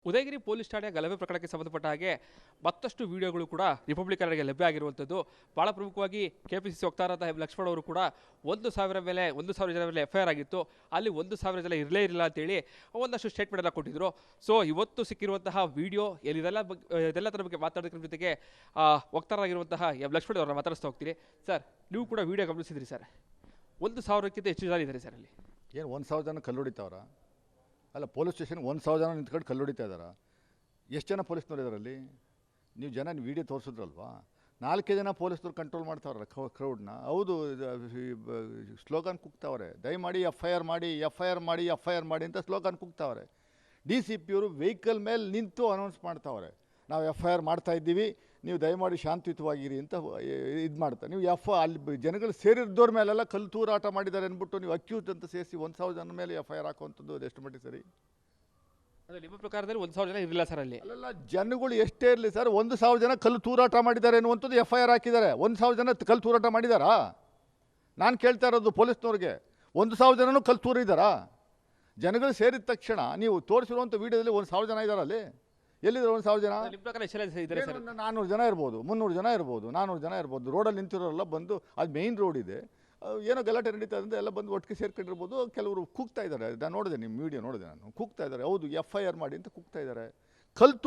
Udayagiri police ಠಾಣೆಯ ಗಲಭೆ ಪ್ರಕರಣಕ್ಕೆ ಸಂಬಂಧಪಟ್ಟ ಹಾಗೆ ಮತ್ತಷ್ಟು ವಿಡಿಯೋಗಳು ಕೂಡ ರಿಪಬ್ಲಿಕನ್ಗೆ ಲಭ್ಯ ಆಗಿರುವಂಥದ್ದು. ಭಾಳ ಪ್ರಮುಖವಾಗಿ ಕೆಪಿಸಿಸಿ ವಕ್ತಾರರಾದ ಲಕ್ಷ್ಮಣ್ ಅವರು ಕೂಡ 1,000 ಜನ ಮೇಲೆ FIR ಆಗಿತ್ತು, ಅಲ್ಲಿ 1,000 ಜನ ಇರಲೇ ಇರಲಿಲ್ಲ ಅಂತೇಳಿ ಒಂದಷ್ಟು ಸ್ಟೇಟ್ಮೆಂಟ್ ಎಲ್ಲ ಕೊಟ್ಟಿದ್ರು. ಸೊ ಇವತ್ತು ಸಿಕ್ಕಿರುವಂತಹ ವಿಡಿಯೋ ಇದೆಲ್ಲ ಥರ ಬಗ್ಗೆ ಮಾತಾಡೋದ್ರ ಜೊತೆಗೆ ವಕ್ತಾರರಾಗಿರುವಂತಹ ಲಕ್ಷ್ಮಣ್ ಅವರನ್ನ ಮಾತಾಡಿಸ್ತಾ ಹೋಗ್ತೀನಿ. ಸರ್, ನೀವು ಕೂಡ ವಿಡಿಯೋ ಗಮನಿಸಿದ್ರಿ ಸರ್, 1,000ಕ್ಕಿಂತ ಹೆಚ್ಚು ಜನ ಇದ್ದಾರೆ ಸರ್ ಅಲ್ಲಿ. ಏನು 1,000 ಜನ ಕಲ್ಲು ಹೊಡಿತಾವ್ರ? ಅಲ್ಲ, ಪೊಲೀಸ್ ಸ್ಟೇಷನ್ 1,000 ಜನ ನಿಂತ್ಕೊಂಡು ಕಲ್ಲು ಹೊಡಿತಾ ಇದ್ದಾರ? ಎಷ್ಟು ಜನ ಪೊಲೀಸ್ನವ್ರು ಇದ್ದಾರಲ್ಲಿ? ನೀವು ಜನ ವಿಡಿಯೋ ತೋರಿಸಿದ್ರಲ್ವಾ? 4 ಜನ ಪೊಲೀಸ್ನವ್ರು ಕಂಟ್ರೋಲ್ ಮಾಡ್ತಾವ್ರೆ ಕ್ರೌಡ್ನ. ಹೌದು, ಸ್ಲೋಗನ್ ಕೂಗ್ತಾವ್ರೆ, ದಯಮಾಡಿ FIR ಮಾಡಿ ಅಂತ ಸ್ಲೋಗನ್ ಕೂಗ್ತಾವ್ರೆ. DCP ಅವರು ವೆಹಿಕಲ್ ಮೇಲೆ ನಿಂತು ಅನೌನ್ಸ್ ಮಾಡ್ತಾವ್ರೆ, ನಾವು FIR ಮಾಡ್ತಾ ಇದ್ದೀವಿ, ನೀವು ದಯಮಾಡಿ ಶಾಂತಿಯುತವಾಗಿರಿ ಅಂತ ಇದು ಮಾಡ್ತಾರೆ. ನೀವು ಅಲ್ಲಿ ಜನಗಳು ಸೇರಿದ್ದವ್ರ ಮೇಲೆಲ್ಲ ಕಲ್ಲು ತೂರಾಟ ಮಾಡಿದ್ದಾರೆ ಅಂದ್ಬಿಟ್ಟು ನೀವು ಅಕ್ಯೂಸ್ ಅಂತ ಸೇರಿಸಿ 1,000 ಜನ ಮೇಲೆ FIR ಹಾಕುವಂಥದ್ದು ಅದು ಎಷ್ಟು ಮಟ್ಟಿಗೆ ಸರಿ? ಅದೇ ನಿಮ್ಮ ಪ್ರಕಾರದಲ್ಲಿ 1,000 ಜನ ಇರಲಿಲ್ಲ ಸರ್ ಅಲ್ಲಿ. ಅಲ್ಲ, ಜನಗಳು ಎಷ್ಟೇ ಇರಲಿ ಸರ್, 1,000 ಜನ ಕಲ್ಲು ತೂರಾಟ ಮಾಡಿದ್ದಾರೆ ಅನ್ನುವಂಥದ್ದು FIR ಹಾಕಿದ್ದಾರೆ. 1,000 ಜನ ಕಲ್ಲು ತೂರಾಟ ಮಾಡಿದಾರಾ? ನಾನು ಕೇಳ್ತಾ ಇರೋದು ಪೊಲೀಸ್ನವ್ರಿಗೆ, 1,000 ಜನನೂ ಕಲ್ಲು ತೂರಿದ್ದಾರಾ? ಜನಗಳು ಸೇರಿದ ತಕ್ಷಣ ನೀವು ತೋರಿಸಿರುವಂಥ ವೀಡಿಯೋದಲ್ಲಿ 1,000 ಜನ ಇದ್ದಾರಲ್ಲಿ? ಎಲ್ಲಿದ್ದಾರೆ 1,000 ಜನ? 400 ಜನ ಇರ್ಬೋದು, 300 ಜನ ಇರ್ಬೋದು, 400 ಜನ ಇರ್ಬೋದು. ರೋಡಲ್ಲಿ ನಿಂತಿರೋರೆಲ್ಲ ಬಂದು, ಅದು ಮೇಯ್ನ್ ರೋಡ್ ಇದೆ, ಏನೋ ಗಲಾಟೆ ನಡೀತಾ ಇದೆ ಎಲ್ಲ ಬಂದು ಒಟ್ಟಿಗೆ ಸೇರ್ಕೊಂಡಿರ್ಬೋದು. ಕೆಲವರು ಕೂಗ್ತಾ ಇದ್ದಾರೆ, ನಾನು ನೋಡಿದೆ, ನಿಮ್ಮ ವೀಡಿಯೋ ನೋಡಿದೆ ನಾನು, ಕೂಗ್ತಾ ಇದ್ದಾರೆ. ಹೌದು, FIR ಮಾಡಿ ಅಂತ ಕೂಗ್ತಾ ಇದ್ದಾರೆ. ಕಲ್ಲು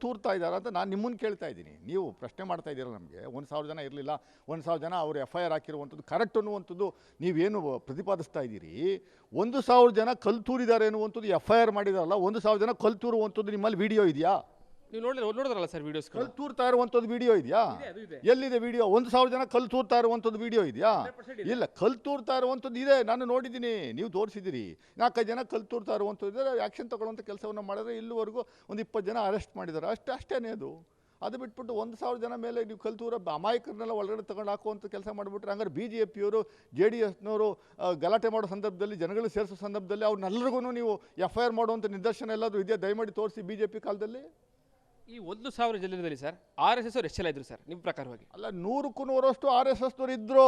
ತೂರ್ತಾ ಇದ್ದಾರೆ ಅಂತ ನಾನು ನಿಮ್ಮನ್ನು ಕೇಳ್ತಾ ಇದ್ದೀನಿ. ನೀವು ಪ್ರಶ್ನೆ ಮಾಡ್ತಾ ಇದ್ದೀರಾ ನಮಗೆ. 1,000 ಜನ ಇರಲಿಲ್ಲ, 1,000 ಜನ ಅವರು FIR ಹಾಕಿರುವಂಥದ್ದು ಕರೆಕ್ಟ್ ಅನ್ನುವಂಥದ್ದು ನೀವೇನು ಪ್ರತಿಪಾದಿಸ್ತಾ ಇದ್ದೀರಿ. 1,000 ಜನ ಕಲ್ಲು ತೂರಿದ್ದಾರೆ ಅನ್ನುವಂಥದ್ದು FIR ಮಾಡಿದಾರಲ್ಲ, 1,000 ಜನ ಕಲ್ಲು ತೂರುವಂಥದ್ದು ನಿಮ್ಮಲ್ಲಿ ವಿಡಿಯೋ ಇದೆಯಾ? ನೀವು ನೋಡಿದ್ರಲ್ಲ ಸರ್ ವಿಡಿಯೋಸ್? ಕಲ್ಲು ತೂರ್ತಾ ಇರುವಂಥದ್ದು ವಿಡಿಯೋ ಇದೆಯಾ? ಎಲ್ಲಿದೆ ವಿಡಿಯೋ? 1,000 ಜನ ಕಲ್ಲು ತೂರ್ತಾ ಇರುವಂಥದ್ದು ವಿಡಿಯೋ ಇದೆಯಾ? ಇಲ್ಲ, ಕಲ್ಲು ತೂರ್ತಾ ಇರುವಂಥದ್ದು ಇದೆ, ನಾನು ನೋಡಿದ್ದೀನಿ, ನೀವು ತೋರಿಸಿದ್ದೀರಿ. 4 ಜನ ಕಲ್ಲು ತೂರ್ತಾ ಇರುವಂಥದ್ದು ಆ್ಯಕ್ಷನ್ ತಗೊಳ್ಳುವಂಥ ಕೆಲಸವನ್ನು ಮಾಡಿದ್ರೆ ಇಲ್ಲಿವರೆಗೂ ಒಂದು 20 ಜನ ಅರೆಸ್ಟ್ ಮಾಡಿದ್ದಾರೆ, ಅಷ್ಟೇ ಅದು ಬಿಟ್ಬಿಟ್ಟು 1,000 ಜನ ಮೇಲೆ ನೀವು ಕಲ್ಲು ತೂರ ಅಮಾಯಕರನ್ನೆಲ್ಲ ಒಳಗಡೆ ತಗೊಂಡು ಹಾಕುವಂಥ ಕೆಲಸ ಮಾಡಿಬಿಟ್ರೆ ಹಂಗಾರೆ BJPಯವರು JDSನವರು ಗಲಾಟೆ ಮಾಡೋ ಸಂದರ್ಭದಲ್ಲಿ, ಜನಗಳು ಸೇರಿಸೋ ಸಂದರ್ಭದಲ್ಲಿ ಅವ್ರನ್ನೆಲ್ಲರಿಗೂ ನೀವು FIR ಮಾಡುವಂಥ ನಿದರ್ಶನ ಎಲ್ಲಾದರೂ ಇದೆಯಾ? ದಯಮಾಡಿ ತೋರಿಸಿ. BJP ಕಾಲದಲ್ಲಿ ಈ 1,000 ಜನರಲ್ಲಿ ಸರ್ RSS ಅವರು ಎಷ್ಟು ಜನ ಇದ್ರು ಸರ್ ನಿಮ್ಮ ಪ್ರಕಾರವಾಗಿ? ಅಲ್ಲ, 100ಕ್ಕೂ 100ರಷ್ಟು RSSನವರು ಇದ್ದರು.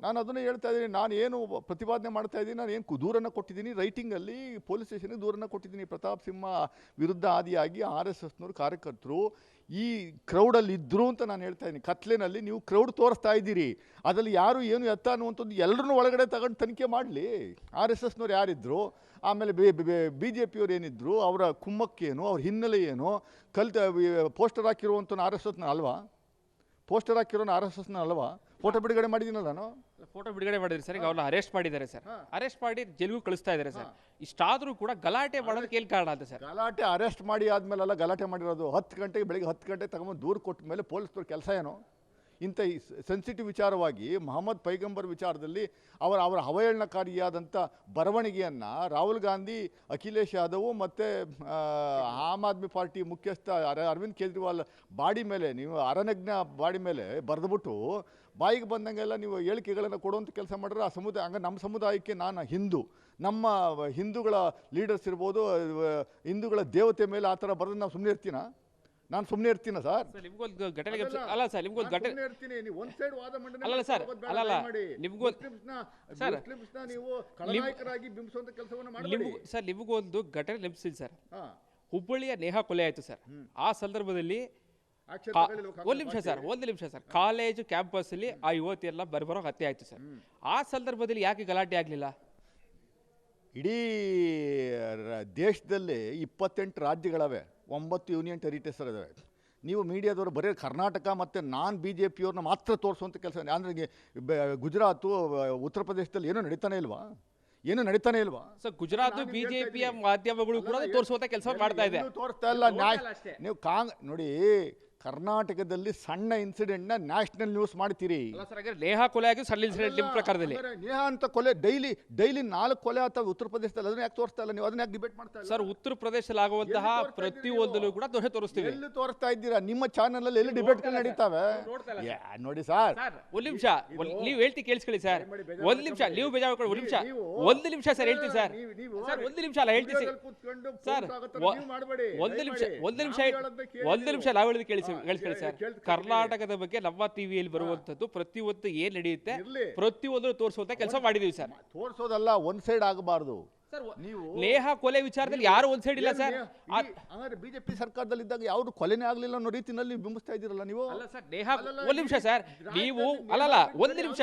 ನಾನು ಅದನ್ನೇ ಹೇಳ್ತಾ ಇದ್ದೀನಿ. ನಾನು ಏನು ಪ್ರತಿಪಾದನೆ ಮಾಡ್ತಾ ಇದ್ದೀನಿ, ನಾನು ಏನು ದೂರನ್ನು ಕೊಟ್ಟಿದ್ದೀನಿ, ರೈಟಿಂಗಲ್ಲಿ ಪೊಲೀಸ್ ಸ್ಟೇಷನ್ಗೆ ದೂರನ್ನು ಕೊಟ್ಟಿದ್ದೀನಿ. ಪ್ರತಾಪ್ ಸಿಂಹ ವಿರುದ್ಧ ಆದಿಯಾಗಿ RSSನವರು ಕಾರ್ಯಕರ್ತರು ಈ ಕ್ರೌಡಲ್ಲಿ ಇದ್ದರು ಅಂತ ನಾನು ಹೇಳ್ತಾ ಇದ್ದೀನಿ. ಕತ್ಲೆನಲ್ಲಿ ನೀವು ಕ್ರೌಡ್ ತೋರಿಸ್ತಾ ಇದ್ದೀರಿ, ಅದರಲ್ಲಿ ಯಾರು ಏನು ಎತ್ತ ಅನ್ನುವಂಥದ್ದು ಎಲ್ಲರನ್ನೂ ಒಳಗಡೆ ತಗೊಂಡು ತನಿಖೆ ಮಾಡಲಿ. RSSನವ್ರು ಯಾರಿದ್ದರು, ಆಮೇಲೆ BJPಯವ್ರು ಏನಿದ್ರು, ಅವರ ಕುಮ್ಮಕ್ಕೇನು, ಅವ್ರ ಹಿನ್ನೆಲೆ ಏನು, ಪೋಸ್ಟರ್ ಹಾಕಿರುವಂಥ RSSನ ಅಲ್ವಾ? ಪೋಸ್ಟರ್ ಹಾಕಿರೋನು RSSನ ಅಲ್ವಾ? ಫೋಟೋ ಬಿಡುಗಡೆ ಮಾಡಿದ್ದೀನಲ್ಲ ನಾನು. ಫೋಟೋ ಬಿಡುಗಡೆ ಮಾಡಿದ್ರಿ ಸರ್, ಈಗ ಅವ್ರನ್ನ ಅರೆಸ್ಟ್ ಮಾಡಿದ್ದಾರೆ ಸರ್, ಅರೆಸ್ಟ್ ಮಾಡಿ ಜೈಲಿಗೂ ಕಳಿಸ್ತಾ ಇದ್ದಾರೆ ಸರ್. ಇಷ್ಟಾದರೂ ಕೂಡ ಗಲಾಟೆ ಮಾಡೋದಕ್ಕೆ ಏನು ಕಾರಣ ಅಂತ ಸರ್? ಗಲಾಟೆ ಅರೆಸ್ಟ್ ಮಾಡಿ ಆದಮೇಲೆಲ್ಲ ಗಲಾಟೆ ಮಾಡಿರೋದು. 10 ಗಂಟೆಗೆ, ಬೆಳಿಗ್ಗೆ 10 ಗಂಟೆಗೆ ತಗೊಂಡು ದೂರು ಕೊಟ್ಟ ಮೇಲೆ ಪೊಲೀಸ್ನವ್ರ ಕೆಲಸ ಏನು? ಇಂಥ ಸೆನ್ಸಿಟಿವ್ ವಿಚಾರವಾಗಿ ಮೊಹಮ್ಮದ್ ಪೈಗಂಬರ್ ವಿಚಾರದಲ್ಲಿ ಅವರ ಅವಹೇಳನಕಾರಿಯಾದಂಥ ಬರವಣಿಗೆಯನ್ನು ರಾಹುಲ್ ಗಾಂಧಿ, ಅಖಿಲೇಶ್ ಯಾದವ್ ಮತ್ತು ಆಮ್ ಆದ್ಮಿ ಪಾರ್ಟಿ ಮುಖ್ಯಸ್ಥ ಅರವಿಂದ್ ಕೇಜ್ರಿವಾಲ್ ಬಾಡಿ ಮೇಲೆ, ನೀವು ಅರನಗ್ನ ಬಾಡಿ ಮೇಲೆ ಬರೆದುಬಿಟ್ಟು ಬಾಯಿಗೆ ಬಂದಂಗೆಲ್ಲ ನೀವು ಹೇಳಿಕೆಗಳನ್ನು ಕೊಡುವಂಥ ಕೆಲಸ ಮಾಡಿದ್ರೆ ಆ ಸಮುದಾಯ, ಹಂಗೆ ನಮ್ಮ ಸಮುದಾಯಕ್ಕೆ ನಾನು ಹಿಂದೂ, ನಮ್ಮ ಹಿಂದೂಗಳ ಲೀಡರ್ಸ್ ಇರ್ಬೋದು, ಹಿಂದೂಗಳ ದೇವತೆ ಮೇಲೆ ಆ ಥರ ಬರೆದು ನಾವು ಸುಮ್ಮನೆ ಇರ್ತೀನ? ನಾನು ಸುಮ್ಮನೆ ಇರ್ತೀನ ಸರ್? ನಿಮ್ಗೊಂದು ಘಟನೆ ಅಲ್ಲ ಸರ್, ನಿಮ್ಗೊಂದು ಘಟನೆ ನೀವು ಒಂದು ಸೈಡ್ ವಾದ ಮಂಡನೆ ಅಲ್ಲ ಸರ್, ಅಲ್ಲ ನೀವು ಖಳನಾಯಕರಾಗಿ ಬಿಂಬಿಸುವಂತ ಕೆಲಸವನ್ನು ಮಾಡಬೇಡಿ ಸರ್. ನಿಮಗೊಂದು ಘಟನೆ ನೆನಪಿಸಿದೆ ಸರ್, ಹುಬ್ಬಳ್ಳಿಯ ನೇಹಾ ಕೊಲೆ ಆಯಿತು ಸರ್. ಆ ಸಂದರ್ಭದಲ್ಲಿ ಒಂದು ನಿಮಿಷ ಸರ್, ಕಾಲೇಜು ಕ್ಯಾಂಪಸ್ ಅಲ್ಲಿ ಆ ಯುವತಿ ಎಲ್ಲ ಬರೋ ಹತ್ಯೆ ಆಯ್ತು ಸರ್. ಆ ಸಂದರ್ಭದಲ್ಲಿ ಯಾಕೆ ಗಲಾಟೆ ಆಗ್ಲಿಲ್ಲ? ಇಡೀ ದೇಶದಲ್ಲಿ 28 ರಾಜ್ಯಗಳವೆ, 9 ಯೂನಿಯನ್ ಟೆರಿಟರೀಸ್ ಇದಾವೆ. ನೀವು ಮೀಡಿಯಾದವರು ಬರೀ ಕರ್ನಾಟಕ ಮತ್ತು BJPಯವ್ರನ್ನ ಮಾತ್ರ ತೋರಿಸುವಂಥ ಕೆಲಸ. ಅಂದರೆ ಗುಜರಾತು, ಉತ್ತರ ಪ್ರದೇಶದಲ್ಲಿ ಏನೂ ನಡೀತಾನೆ ಇಲ್ವಾ? ಸರ್, ಗುಜರಾತ್ BJPಯ ಮಾಧ್ಯಮಗಳು ಕೂಡ ತೋರಿಸುವಂಥ ಕೆಲಸ ಮಾಡ್ತಾ ಇದೆ. ತೋರಿಸ್ತಾ ಇಲ್ಲ. ನೀವು ನೋಡಿ, ಕರ್ನಾಟಕದಲ್ಲಿ ಸಣ್ಣ ಇನ್ಸಿಡೆಂಟ್ನ ನ್ಯಾಷನಲ್ ನ್ಯೂಸ್ ಮಾಡ್ತೀರಿ. ನೇಹಾ ಕೊಲೆ ಆಗಿ ಸಣ್ಣ ಇನ್ಸಿಡೆಂಟ್ ನಿಮ್ಮ ಪ್ರಕಾರದಲ್ಲಿ? ನೇಹಾ ಅಂತ ಕೊಲೆ ಡೈಲಿ 4 ಕೊಲೆ ಆಗ್ತವೆ ಉತ್ತರ ಪ್ರದೇಶದಲ್ಲಿ, ಅದನ್ನ ಯಾಕೆ ತೋರಿಸ್ತಾ ಇಲ್ಲ ನೀವು? ಅದನ್ನ ಯಾಕೆ ಡಿಬೇಟ್ ಮಾಡ್ತಾ ಇಲ್ಲ ಸರ್? ಉತ್ತರ ಪ್ರದೇಶದಲ್ಲಿ ಆಗುವಂತಹ ಪ್ರತಿಯೊಂದಲ್ಲೂ ಕೂಡ ದೋಷ ತೋರಿಸ್ತೀವಿ. ಎಲ್ಲಿ ತೋರಿಸ್ತಾ ಇದ್ದೀರಾ? ನಿಮ್ಮ ಚಾನಲ್ ಅಲ್ಲಿ ಎಲ್ಲಿ ಡಿಬೇಟ್ಗಳು ನಡೀತಾವೆ ನೋಡಿ ಸರ್. ಒಂದು ನಿಮಿಷ ನೀವು ಹೇಳ್ತಿ ಕೇಳಿಸ್ಕೊಳ್ಳಿ ಸರ್, ಒಂದು ನಿಮಿಷ ನೀವು ಬೇಜಾರು. ಒಂದು ನಿಮಿಷ ಸರ್ ಹೇಳ್ತೀನಿ ಸರ್, ಒಂದು ನಿಮಿಷ ಅಲ್ಲ ಹೇಳ್ತೀವಿ ಸರ್, ಒಂದು ನಿಮಿಷ ನಾವು ಹೇಳಿದ ಕೇಳಿಸಿ ಸರ್. ಕರ್ನಾಟಕದ ಬಗ್ಗೆ ನಮ್ಮ ಟಿವಿಯಲ್ಲಿ ಬರುವಂತದ್ದು ಪ್ರತಿಯೊಂದು ಏನ್ ನಡೆಯುತ್ತೆ ಪ್ರತಿಯೊಂದು ತೋರಿಸುವಂತ ಕೆಲಸ ಮಾಡಿದೀವಿ ಸರ್. ತೋರಿಸೋದಲ್ಲ, ಒಂದ್ ಸೈಡ್ ಆಗಬಾರ್ದು. ಸರ್ ನೀವು ನೇಹಾ ಕೊಲೆ ವಿಚಾರದಲ್ಲಿ ಯಾರು ಒಂದ್ ಸೈಡ್ ಇಲ್ಲ ಸರ್. ಹಂಗಾದ್ರೆ ಬಿಜೆಪಿ ಸರ್ಕಾರದಲ್ಲಿ ಇದ್ದಾಗ ಯಾವ್ದು ಕೊಲೆನೇ ಆಗ್ಲಿಲ್ಲ ಅನ್ನೋ ರೀತಿನಲ್ಲಿ ಬಿಂಬಿಸ್ತಾ ಇದ್ದೀರಲ್ಲ ನೀವು. ಅಲ್ಲ ಸರ್ ನೇಹಾ ಒಂದ್ ನಿಮಿಷ ಸರ್, ನೀವು ಅಲ್ಲಲ್ಲ ಒಂದ್ ನಿಮಿಷ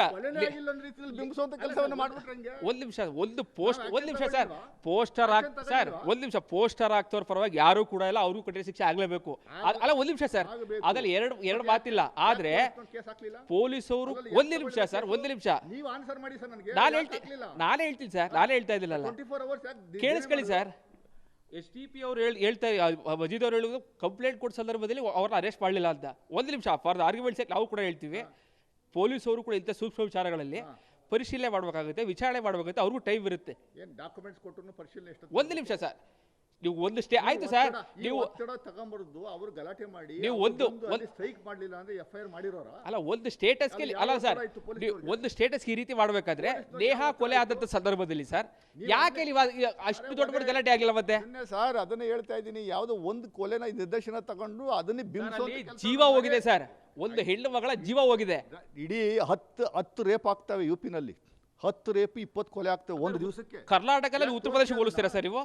ಬಿಂಬಿಸುವಂತ ಕೆಲಸವನ್ನು ಮಾಡ್ಬಿಟ್ರೆ ಒಂದ್ ನಿಮಿಷ ಒಂದ್ ನಿಮಿಷ ಸರ್, ಪೋಸ್ಟರ್ ಸರ್ ಒಂದ್ ನಿಮಿಷ, ಪೋಸ್ಟರ್ ಹಾಕ್ತವ್ರ ಪರವಾಗಿ ಯಾರು ಕೂಡ ಇಲ್ಲ, ಅವ್ರಿಗೂ ಕಠಿಣ ಶಿಕ್ಷೆ ಆಗ್ಲೇಬೇಕು. ಅಲ್ಲ ಒಂದ್ ನಿಮಿಷ ಸರ್, ಅದ್ರಲ್ಲಿ ಎರಡು ಮಾತಿಲ್ಲ. ಆದ್ರೆ ಪೊಲೀಸವರು ಒಂದ್ ನಿಮಿಷ ಸರ್, ಒಂದ್ ನಿಮಿಷ ನಾನೇ ಹೇಳ್ತೀನಿ ಸರ್, ನಾನೇ ಹೇಳ್ತಾ ಇದ್ದಿಲ್ಲಲ್ಲ, ಕೇಳಿಸ್ಕೊಳ್ಳಿ ಸರ್. SDP ಅವರು ಮಜೀದ್ ಅವರು ಹೇಳುವುದು ಕಂಪ್ಲೇಂಟ್ ಕೊಟ್ಟ ಸಂದರ್ಭದಲ್ಲಿ ಅವ್ರನ್ನ ಅರೆಸ್ಟ್ ಮಾಡಲಿಲ್ಲ ಅಂತ. ಒಂದು ನಿಮಿಷ, ಫಾರ್ ಆರ್ಗ್ಯುಮೆಂಟ್ಸ್ ನಾವು ಕೂಡ ಹೇಳ್ತೀವಿ, ಪೊಲೀಸವರು ಕೂಡ ಇಂಥ ಸೂಕ್ಷ್ಮ ವಿಚಾರಗಳಲ್ಲಿ ಪರಿಶೀಲನೆ ಮಾಡಬೇಕಾಗುತ್ತೆ, ವಿಚಾರಣೆ ಮಾಡಬೇಕಾಗುತ್ತೆ, ಅವ್ರಿಗೂ ಟೈಮ್ ಇರುತ್ತೆ. ಡಾಕ್ಯುಮೆಂಟ್ಸ್ ಕೊಟ್ಟು ಪರಿಶೀಲನೆ ಒಂದು ನಿಮಿಷ ಸರ್, ನೀವು ಒಂದು ಆಯ್ತು ಸರ್, ನೀವು ತಗೊಂಡ್ಬರುದು ಅವರು ಗಲಾಟೆ ಮಾಡಿ ನೀವು ಒಂದು ಸ್ಟ್ರೈಕ್ ಮಾಡಲಿಲ್ಲ ಅಂದ್ರೆ FIR ಮಾಡಿರೋರ ಅಲ್ಲ, ಒಂದು ಸ್ಟೇಟಸ್ಗೆ ಅಲ್ಲ ಸರ್, ಒಂದು ಸ್ಟೇಟಸ್ಗೆ ಈ ರೀತಿ ಮಾಡಬೇಕಾದ್ರೆ ನೇಹಾ ಕೊಲೆ ಆದಂತ ಸಂದರ್ಭದಲ್ಲಿ ಸರ್ ಯಾಕೆ ನೀವು ಅಷ್ಟು ದೊಡ್ಡ ದೊಡ್ಡ ಗಲಾಟೆ ಆಗಿಲ್ಲ ಮತ್ತೆ ಸರ್? ಅದನ್ನೇ ಹೇಳ್ತಾ ಇದ್ದೀನಿ, ಯಾವುದೋ ಒಂದು ಕೊಲೆನ ನಿರ್ದೇಶನ ತಗೊಂಡು ಅದನ್ನೇ ಬಿಂಬಿಸೋ ಜೀವ ಹೋಗಿದೆ ಸರ್, ಒಂದು ಹೆಣ್ಣು ಮಗಳ ಜೀವ ಹೋಗಿದೆ. ಇಡೀ 10 ರೇಪ್ ಆಗ್ತವೆ UP ನಲ್ಲಿ, 10 ರೇಪ್ 20 ಕೊಲೆ ಆಗ್ತವೆ ಒಂದು ದಿವಸಕ್ಕೆ. ಕರ್ನಾಟಕದಲ್ಲಿ ಉತ್ತರ ಪ್ರದೇಶಕ್ಕೆ ಹೋಲಿಸ್ತೀರಾ ಸರ್ ನೀವು?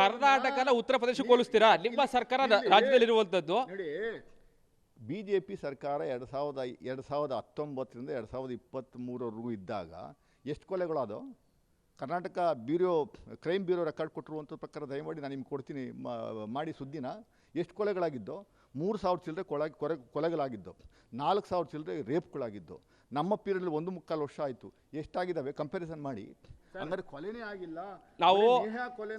ಕರ್ನಾಟಕನ ಉತ್ತರ ಪ್ರದೇಶಕ್ಕೆ ಹೋಲಿಸ್ತೀರಾ? ನಿಮ್ಮ ಸರ್ಕಾರ ರಾಜ್ಯದಲ್ಲಿರುವಂತದ್ದು ನೋಡಿ, BJP ಸರ್ಕಾರ 2019ರಿಂದ 2023ವರೆಗೂ ಇದ್ದಾಗ ಎಷ್ಟು ಕೊಲೆಗಳಾದವು? ಕರ್ನಾಟಕ ಕ್ರೈಮ್ ಬ್ಯೂರೋ ರೆಕಾರ್ಡ್ ಕೊಟ್ಟಿರುವಂಥ ಪ್ರಕಾರ ದಯಮಾಡಿ ನಾನು ನಿಮ್ಗೆ ಕೊಡ್ತೀನಿ, ಮಾಡಿ ಸುದ್ದಿನ. ಎಷ್ಟು ಕೊಲೆಗಳಾಗಿದ್ದು? 3,000 ಚಿಲ್ಲರೆ ಕೊಲೆಗಳಾಗಿದ್ದು, 4,000 ಚಿಲ್ಲರೆ ರೇಪ್ಗಳಾಗಿದ್ದು. ನಮ್ಮ ಪೀರಿಯಡ್ 1.25 ವರ್ಷ ಆಯಿತು, ಎಷ್ಟಾಗಿದ್ದಾವೆ ಕಂಪ್ಯಾರಿಸನ್ ಮಾಡಿ. ಹಂಗಾರೆ ಕೊಲೆನೇ ಆಗಿಲ್ಲ. ನಾವು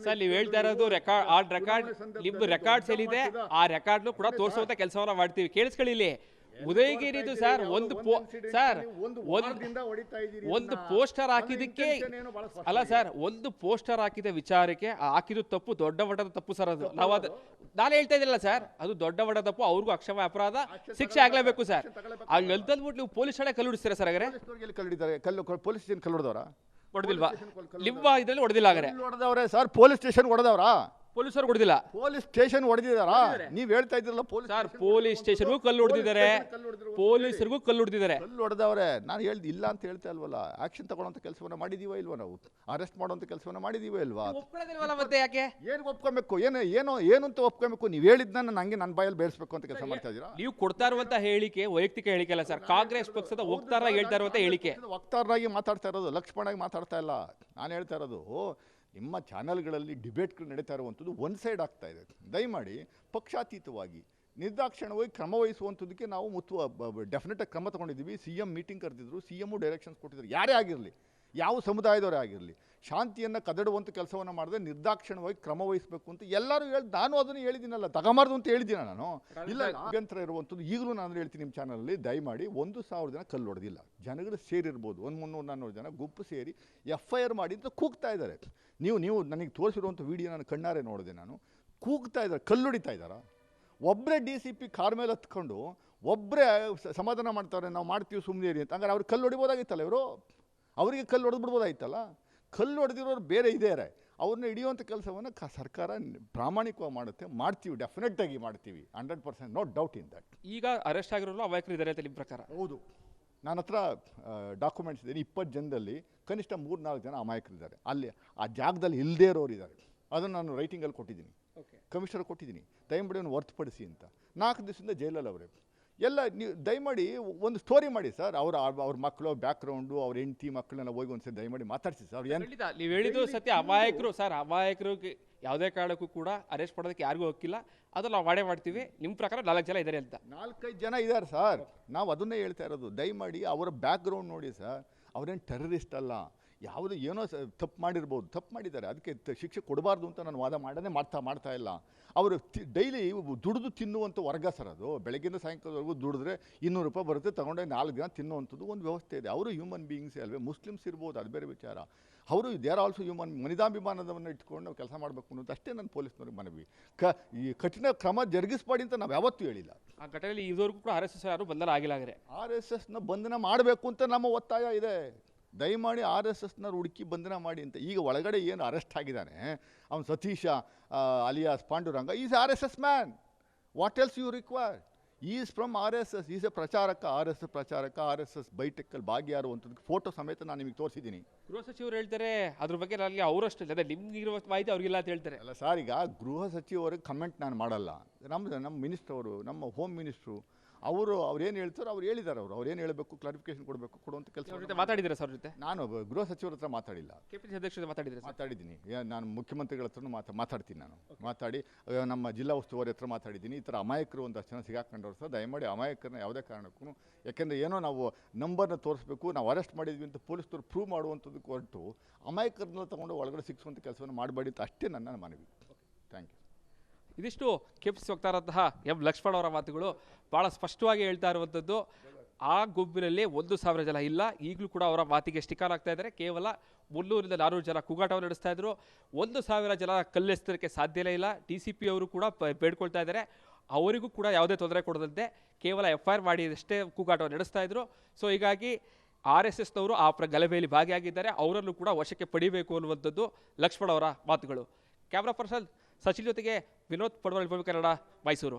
ಸರ್ ನೀವು ಹೇಳ್ತಾ ಇರೋದು ರೆಕಾರ್ಡ್ ನಿಮ್ದು ರೆಕಾರ್ಡ್ಸ್ ಏನಿದೆ ಆ ರೆಕಾರ್ಡ್ನು ಕೂಡ ತೋರಿಸುವಂತ ಕೆಲಸವನ್ನ ಮಾಡ್ತೀವಿ. ಕೇಳಿಸ್ಕೊಳ್ಳಿ, ಇಲ್ಲಿ ಉದಯಗಿರಿದು ಸರ್ ಒಂದು ಪೋಸ್ಟರ್ ಹಾಕಿದಕ್ಕೆ ಅಲ್ಲ ಸರ್, ಒಂದು ಪೋಸ್ಟರ್ ಹಾಕಿದ ವಿಚಾರಕ್ಕೆ ಹಾಕಿದ್ದು ತಪ್ಪು, ದೊಡ್ಡ ಮಟ್ಟದ ತಪ್ಪು ಸರ್ ಅದು. ನಾನು ಹೇಳ್ತಾ ಇದ್ದಿಲ್ಲ ಸರ್, ಅದು ದೊಡ್ಡ ಮಟ್ಟದ ತಪ್ಪು, ಅವ್ರಿಗೂ ಅಕ್ಷಮ ಅಪರಾಧ ಶಿಕ್ಷೆ ಆಗ್ಲೇಬೇಕು ಸರ್. ಹಂಗಂತಂದ್ಬಿಟ್ಟು ನೀವು ಪೊಲೀಸ್ ಠಾಣೆ ಕಲ್ಲು ಹಿಡಿಸ್ತೀರಾ ಸರ್? ಹಾಗಾದ್ರೆ ಪೊಲೀಸ್ ಸ್ಟೇಷನ್ ಕಲ್ಲು ಹೊಡೆದವ್ರ? ಹೊಡೆದಿಲ್ವಾ? ನಿಮ್ಮ ಇದರಲ್ಲಿ ಹೊಡೆದಿಲ್ಲ ಹಾಗಾದ್ರೆ? ಹೊಡೆದವ್ರೆ ಸರ್, ಪೊಲೀಸ್ ಸ್ಟೇಷನ್ ಹೊಡೆದವ್ರಾ? ಪೊಲೀಸರು ಹೊಡೆದಿಲ್ಲ, ಪೊಲೀಸ್ ಸ್ಟೇಷನ್ ಹೊಡೆದಿದ್ದಾರಾ? ನೀವ್ ಹೇಳ್ತಾ ಇದ್ರಲ್ಲ ಪೊಲೀಸ್ ಸ್ಟೇಷನ್ಗೂ ಕಲ್ಲು ಹೊಡೆದಿದ್ದಾರೆ, ಪೊಲೀಸರಿಗೂ ಕಲ್ಲು ಹೊಡೆದಿದ್ದಾರೆ. ಕಲ್ಲು ಹೊಡೆದವ್ರೆ, ನಾನು ಇಲ್ಲ ಅಂತ ಹೇಳ್ತಾ ಇಲ್ವಲ್ಲ. ಆಕ್ಷನ್ ತಗೊಳ್ಳೋಂಥ ಕೆಲಸವನ್ನ ಮಾಡಿದೀವ ಇಲ್ವಾ? ನಾವು ಅರೆಸ್ಟ್ ಮಾಡುವಂತ ಕೆಲಸವನ್ನ ಮಾಡಿದೀವ ಇಲ್ವಾ? ಮತ್ತೆ ಯಾಕೆ ಏನ್ ಒಪ್ಕೊಬೇಕು? ಏನು ಅಂತ ಒಪ್ಕೊಬೇಕು? ನೀವ್ ಹೇಳಿದ್ನ ನಂಗೆ ನನ್ನ ಬಾಯಲ್ಲಿ ಬೇಯಿಸ್ಬೇಕು ಅಂತ ಕೆಲಸ ಮಾಡ್ತಾ ಇದೀರಾ? ನೀವು ಕೊಡ್ತಾ ಇರುವಂತ ಹೇಳಿಕೆ ವೈಯಕ್ತಿಕ ಹೇಳಿಕೆ ಅಲ್ಲ ಸರ್, ಕಾಂಗ್ರೆಸ್ ಪಕ್ಷದ ವಕ್ತಾರರಾಗಿ ಹೇಳ್ತಾ ಇರುವಂತ ಹೇಳಿಕೆ. ವಕ್ತಾರರಾಗಿ ಮಾತಾಡ್ತಾ ಇರೋದು, ಲಕ್ಷ್ಮಣಾಗಿ ಮಾತಾಡ್ತಾ ಇಲ್ಲ. ನಾನು ಹೇಳ್ತಾ ಇರೋದು, ನಿಮ್ಮ ಚಾನಲ್ಗಳಲ್ಲಿ ಡಿಬೇಟ್ಗಳು ನಡೀತಾ ಇರುವಂಥದ್ದು ಒನ್ ಸೈಡ್ ಆಗ್ತಾ ಇದೆ. ದಯಮಾಡಿ ಪಕ್ಷಾತೀತವಾಗಿ ನಿರ್ದಾಕ್ಷಿಣ್ಯವಾಗಿ ಕ್ರಮ ವಹಿಸುವಂಥದ್ದಕ್ಕೆ ನಾವು ಡೆಫಿನೆಟಾಗಿ ಕ್ರಮ ತೊಗೊಂಡಿದ್ದೀವಿ. CM ಮೀಟಿಂಗ್ ಕರೆದಿದ್ರು, CM ಡೈರೆಕ್ಷನ್ಸ್ ಕೊಟ್ಟಿದ್ರು. ಯಾರೇ ಆಗಿರಲಿ, ಯಾವ ಸಮುದಾಯದವರೇ ಆಗಿರಲಿ, ಶಾಂತಿಯನ್ನು ಕದಡುವಂಥ ಕೆಲಸವನ್ನು ಮಾಡಿದ್ರೆ ನಿರ್ದಾಕ್ಷಿಣ್ಯವಾಗಿ ಕ್ರಮ ವಹಿಸಬೇಕು ಅಂತ ಎಲ್ಲರೂ ನಾನು ಅದನ್ನು ಹೇಳಿದ್ದೀನಲ್ಲ, ತಗೊಂಬಾರ್ದು ಅಂತ ಹೇಳಿದ್ದೀನ ನಾನು. ಇಲ್ಲ, ಅಭ್ಯಂತರ ಇರುವಂಥದ್ದು ಈಗಲೂ ನಾನು ಹೇಳ್ತೀನಿ ನಿಮ್ಮ ಚಾನಲಲ್ಲಿ, ದಯಮಾಡಿ 1,000 ಜನ ಕಲ್ಲು ಹೊಡೆದಿಲ್ಲ, ಜನಗಳು ಸೇರಿರ್ಬೋದು, 300-400 ಜನ ಗುಂಪು ಸೇರಿ FIR ಮಾಡಿ ಅಂತ ಕೂಗ್ತಾ ಇದ್ದಾರೆ. ನೀವು ನನಗೆ ತೋರಿಸಿರುವಂಥ ವಿಡಿಯೋ ನಾನು ಕಣ್ಣಾರೆ ನೋಡಿದೆ. ನಾನು ಕೂಗ್ತಾ ಇದ್ದಾರೆ, ಕಲ್ಲು ಹೊಡಿತಾ ಇದ್ದಾರಾ? ಒಬ್ಬರೇ DCP ಕಾರ್ ಮೇಲೆ ಹತ್ಕೊಂಡು ಒಬ್ಬರೇ ಸಮಾಧಾನ ಮಾಡ್ತಾರೆ, ನಾವು ಮಾಡ್ತೀವಿ ಸುಮ್ಮನೆ ಇರಿ ಅಂತ. ಹಂಗಾರೆ ಅವ್ರಿಗೆ ಕಲ್ಲು ಹೊಡಿಬೋದಾಗಿತ್ತಲ್ಲ, ಇವರು ಅವರಿಗೆ ಕಲ್ಲು ಹೊಡೆದ್ಬಿಡ್ಬೋದಾಗಿತ್ತಲ್ಲ. ಕಲ್ಲು ಹೊಡೆದಿರೋರು ಬೇರೆ ಇದ್ದಾರೆ, ಅವ್ರನ್ನ ಹಿಡಿಯುವಂಥ ಕೆಲಸವನ್ನು ಸರ್ಕಾರ ಪ್ರಾಮಾಣಿಕವಾಗಿ ಮಾಡ್ತೀವಿ, ಡೆಫಿನೆಟ್ಟಾಗಿ ಮಾಡ್ತೀವಿ, 100%, ನೋ ಡೌಟ್ ಇನ್ ದಟ್. ಈಗ ಅರೆಸ್ಟ್ ಆಗಿರೋರು ಅಮಾಯಕರು ಇದ್ದಾರೆ ಅಂತ ನಿಮ್ಮ ಪ್ರಕಾರ? ಹೌದು, ನನ್ನ ಹತ್ರ ಡಾಕ್ಯುಮೆಂಟ್ಸ್ ಇದೆ. 20 ಜನದಲ್ಲಿ ಕನಿಷ್ಠ 3-4 ಜನ ಅಮಾಯಕರಿದ್ದಾರೆ. ಅಲ್ಲಿ ಆ ಜಾಗದಲ್ಲಿ ಇಲ್ಲದೇ ಇರೋರು ಇದ್ದಾರೆ. ಅದನ್ನು ನಾನು ರೈಟಿಂಗಲ್ಲಿ ಕೊಟ್ಟಿದ್ದೀನಿ, ಕಮಿಷನರ್ ಕೊಟ್ಟಿದ್ದೀನಿ, ದಯಮಾಡಿ ಹೊರತುಪಡಿಸಿ ಅಂತ. 4 ದಿವಸದಿಂದ ಜೈಲಲ್ಲಿ ಅವರೇ. ಎಲ್ಲ ನೀವು ದಯಮಾಡಿ ಒಂದು ಸ್ಟೋರಿ ಮಾಡಿ ಸರ್. ಅವ್ರ ಮಕ್ಕಳು ಬ್ಯಾಕ್ಗ್ರೌಂಡು, ಅವ್ರ ಹೆಂಡತಿ ಮಕ್ಕಳನ್ನೆಲ್ಲ ಹೋಗಿ ಒಂದ್ಸರಿ ದಯಮಾಡಿ ಮಾತಾಡಿಸಿ ಸರ್. ನೀವು ಹೇಳಿದ್ದು ಸತ್ಯ, ಅಮಾಯಕರು ಸರ್, ಅಮಾಯಕರು ಯಾವುದೇ ಕಾರಣಕ್ಕೂ ಕೂಡ ಅರೆಸ್ಟ್ ಮಾಡೋದಕ್ಕೆ ಯಾರಿಗೂ ಹಕ್ಕಿಲ್ಲ, ಅದು ನಾವು ಮಾಡ್ತೀವಿ. ನಿಮ್ಮ ಪ್ರಕಾರ 4 ಜನ ಇದ್ದಾರೆ ಅಂತ? 4-5 ಜನ ಇದ್ದಾರೆ ಸರ್, ನಾವು ಅದನ್ನೇ ಹೇಳ್ತಾ ಇರೋದು. ದಯಮಾಡಿ ಅವರ ಬ್ಯಾಕ್ಗ್ರೌಂಡ್ ನೋಡಿ ಸರ್, ಅವರೇನು ಟೆರರಿಸ್ಟ್ ಅಲ್ಲ, ಯಾವುದೋ ಏನೋ ತಪ್ಪು ಮಾಡಿರ್ಬೋದು, ತಪ್ಪು ಮಾಡಿದ್ದಾರೆ, ಅದಕ್ಕೆ ಶಿಕ್ಷೆ ಕೊಡಬಾರ್ದು ಅಂತ ನಾನು ವಾದ ಮಾಡ್ತಾ ಇಲ್ಲ. ಅವರು ಡೈಲಿ ದುಡಿದು ತಿನ್ನುವಂಥ ವರ್ಗ ಸರ್ ಅದು. ಬೆಳಗ್ಗಿಂದ ಸಾಯಂಕಾಲವರೆಗೂ ದುಡಿದ್ರೆ 200 ರೂಪಾಯಿ ಬರುತ್ತೆ, ತಗೊಂಡೆ 4 ದಿನ ತಿನ್ನುವಂಥದ್ದು ಒಂದು ವ್ಯವಸ್ಥೆ ಇದೆ. ಅವರು ಹ್ಯೂಮನ್ ಬೀಯಿಂಗ್ಸೇ ಅಲ್ವೇ? ಮುಸ್ಲಿಮ್ಸ್ ಇರ್ಬೋದು, ಅದು ಬೇರೆ ವಿಚಾರ. ಅವರು ದೇ ಆರ್ ಆಲ್ಸೋ ಹ್ಯೂಮನ್. ಮನಿದಾಭಿಮಾನವನ್ನು ಇಟ್ಕೊಂಡು ನಾವು ಕೆಲಸ ಮಾಡಬೇಕು ಅನ್ನೋದು ಅಷ್ಟೇ ನನ್ನ ಪೊಲೀಸ್ನವ್ರಿಗೆ ಮನವಿ. ಈ ಕಠಿಣ ಕ್ರಮ ಜರುಗಿಸ್ಬಾಡಿ ಅಂತ ನಾವು ಯಾವತ್ತೂ ಹೇಳಿಲ್ಲ. ಆ ಘಟನೆಯಲ್ಲಿ ಇದುವರೆಗೂ ಕೂಡ RSS ಯಾರು ಬಂಧನ ಆಗಿಲ್ಲ. RSSನ ಬಂಧನ ಮಾಡಬೇಕು ಅಂತ ನಮ್ಮ ಒತ್ತಾಯ ಇದೆ. ದಯಮಾಡಿ RSSನ ಹುಡುಕಿ ಬಂಧನ ಮಾಡಿ ಅಂತ. ಈಗ ಒಳಗಡೆ ಏನು ಅರೆಸ್ಟ್ ಆಗಿದ್ದಾನೆ ಅವನು Satish alias Pandurang, is RSS man. What else you require? Is from RSS, is a pracharak, RSS ಬೈಟೆಕ್ಕಲ್ಲಿ ಭಾಗಿಯಾರುವಂಥದ್ದು ಫೋಟೋ ಸಮೇತ ನಾನು ನಿಮಗೆ ತೋರಿಸಿದ್ದೀನಿ. ಗೃಹ ಸಚಿವರು ಹೇಳ್ತಾರೆ ಅದ್ರ ಬಗ್ಗೆ ನನಗೆ ಅವರಷ್ಟು ಅದೇ ನಿಮ್ಗಿರುವ ಮಾಹಿತಿ ಅವ್ರಿಗಿಲ್ಲ ಅಂತ ಹೇಳ್ತಾರೆ. ಅಲ್ಲ ಸರ್, ಈಗ ಗೃಹ ಸಚಿವರಿಗೆ ಕಮೆಂಟ್ ನಾನು ಮಾಡಲ್ಲ. ನಮ್ಮ ಮಿನಿಸ್ಟರ್ ಅವರು, ನಮ್ಮ ಹೋಮ್ ಮಿನಿಸ್ಟ್ರು ಅವರು ಏನು ಹೇಳ್ತಾರೋ ಅವ್ರು ಹೇಳಿದ್ದಾರೆ. ಅವ್ರೇನು ಹೇಳಬೇಕು, ಕ್ಲಾರಿಫಿಕೇಶನ್ ಕೊಡುವಂಥ ಕೆಲಸ. ಅವ್ರ ಜೊತೆ ಮಾತಾಡಿದ್ದೀರಾ ಸರ್ ಜೊತೆ? ನಾನು ಗೃಹ ಸಚಿವರ ಹತ್ರ ಮಾತಾಡಿಲ್ಲ. ಕೆಪಿಸಿಸಿ ಅಧ್ಯಕ್ಷರ ಜೊತೆ ಮಾತಾಡಿದ್ದೀನಿ. ನಾನು ಮುಖ್ಯಮಂತ್ರಿಗಳ ಹತ್ರನೂ ಮಾತಾಡ್ತೀನಿ. ನಾನು ಮಾತಾಡಿ ನಮ್ಮ ಜಿಲ್ಲಾ ಉಸ್ತುವಾರಿ ಹತ್ರ ಮಾತಾಡಿದ್ದೀನಿ. ಈ ಥರ ಅಮಾಯಕರು ಒಂದಷ್ಟು ಜನ ಸಿಗಾಕೊಂಡವ್ರು ಸರ್, ದಯಮಾಡಿ ಅಮಾಯಕರನ್ನ ಯಾವುದೇ ಕಾರಣಕ್ಕೂ, ಯಾಕೆಂದರೆ ಏನೋ ನಾವು ನಂಬರ್ನ ತೋರಿಸ್ಬೇಕು, ನಾವು ಅರೆಸ್ಟ್ ಮಾಡಿದ್ವಿ ಅಂತ ಪೊಲೀಸರು ಪ್ರೂವ್ ಮಾಡುವಂಥದ್ದಕ್ಕೆ ಹೊರಟು ಅಮಾಯಕರನ್ನ ತೊಗೊಂಡು ಒಳಗಡೆ ಸಿಕ್ಸುವಂಥ ಕೆಲಸವನ್ನು ಮಾಡಬೇಡಿ ಅಂತ ಅಷ್ಟೇ ನನ್ನ ಮನವಿ. Thank you. ಇದಿಷ್ಟು ಕೆಪಿಸಿಸಿ ವಕ್ತಾರಂತಹ ಎಂ ಲಕ್ಷ್ಮಣ್ ಅವರ ಮಾತುಗಳು. ಭಾಳ ಸ್ಪಷ್ಟವಾಗಿ ಹೇಳ್ತಾ ಇರುವಂಥದ್ದು, ಆ ಗುಂಪಿನಲ್ಲಿ 1,000 ಜನ ಇಲ್ಲ. ಈಗಲೂ ಕೂಡ ಅವರ ಮಾತಿಗೆ ಸ್ಟಿಕರ್ ಆಗ್ತಾ ಇದ್ದಾರೆ. ಕೇವಲ 300-400 ಜನ ಕೂಗಾಟವನ್ನು ನಡೆಸ್ತಾ ಇದ್ರು. 1,000 ಜನ ಕಲ್ಲೆಸ್ತರಕ್ಕೆ ಸಾಧ್ಯನೇ ಇಲ್ಲ. DCP ಅವರು ಕೂಡ ಬೇಡ್ಕೊಳ್ತಾ ಇದ್ದಾರೆ, ಅವರಿಗೂ ಕೂಡ ಯಾವುದೇ ತೊಂದರೆ ಕೊಡದಂತೆ ಕೇವಲ FIR ಮಾಡಿ ಅಷ್ಟೇ ಕೂಗಾಟವನ್ನು ನಡೆಸ್ತಾ ಇದ್ರು. ಸೊ ಹೀಗಾಗಿ RSSನವರು ಆ ಗಲಭೆಯಲ್ಲಿ ಭಾಗಿಯಾಗಿದ್ದಾರೆ, ಅವರನ್ನು ಕೂಡ ವಶಕ್ಕೆ ಪಡಿಬೇಕು ಅನ್ನುವಂಥದ್ದು ಲಕ್ಷ್ಮಣ್ ಅವರ ಮಾತುಗಳು. ಕ್ಯಾಮ್ರಾ ಪರ್ಸನ್ ಸಚಿನ್ ಜೊತೆಗೆ ವಿನೋದ್ ಪಡ್ವಾಳ್, ರಿಪಬ್ಲಿಕ್ ಕನ್ನಡ, ಮೈಸೂರು.